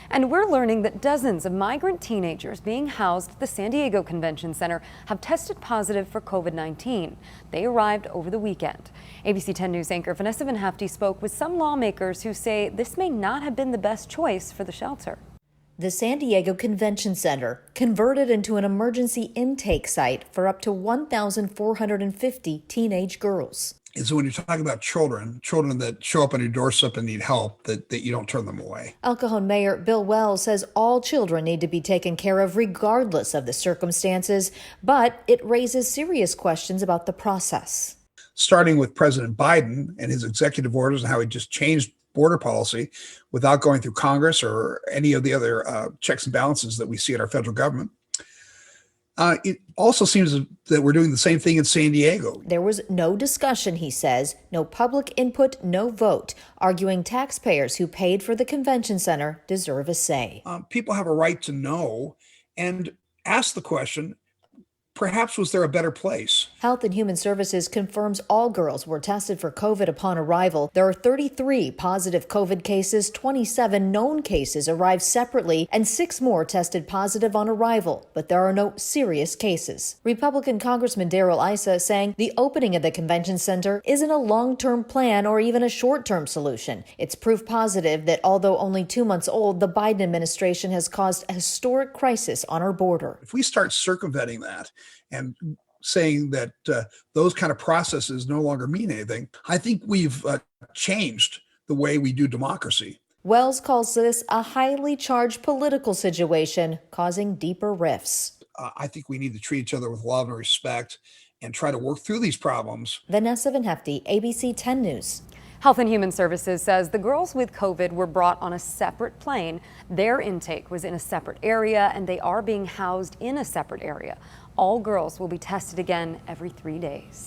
And we're learning that dozens of migrant teenagers being housed at the San Diego Convention Center have tested positive for COVID-19. They arrived over the weekend. ABC 10 News anchor Vanessa Van Hefty spoke with some lawmakers who say this may not have been the best choice for the shelter. The San Diego Convention Center, converted into an emergency intake site for up to 1,450 teenage girls. And so when you're talking about children that show up on your doorstep and need help, that you don't turn them away. El Cajon Mayor Bill Wells says all children need to be taken care of regardless of the circumstances, but it raises serious questions about the process. Starting with President Biden and his executive orders and how he just changed border policy without going through Congress or any of the other checks and balances that we see in our federal government. It also seems that we're doing the same thing in San Diego. There was no discussion, he says, no public input, no vote, arguing taxpayers who paid for the convention center deserve a say. People have a right to know and ask the question, perhaps was there a better place? Health and Human Services confirms all girls were tested for COVID upon arrival. There are 33 positive COVID cases, 27 known cases arrived separately, and 6 more tested positive on arrival, but there are no serious cases. Republican Congressman Darrell Issa saying the opening of the convention center isn't a long-term plan or even a short-term solution. It's proof positive that although only 2 months old, the Biden administration has caused a historic crisis on our border. If we start circumventing that and saying that those kind of processes no longer mean anything, I think we've changed the way we do democracy. Wells calls this a highly charged political situation, causing deeper rifts. I think we need to treat each other with love and respect and try to work through these problems. Vanessa Van Hefty, ABC 10 News. Health and Human Services says the girls with COVID were brought on a separate plane. Their intake was in a separate area, and they are being housed in a separate area. All girls will be tested again every 3 days.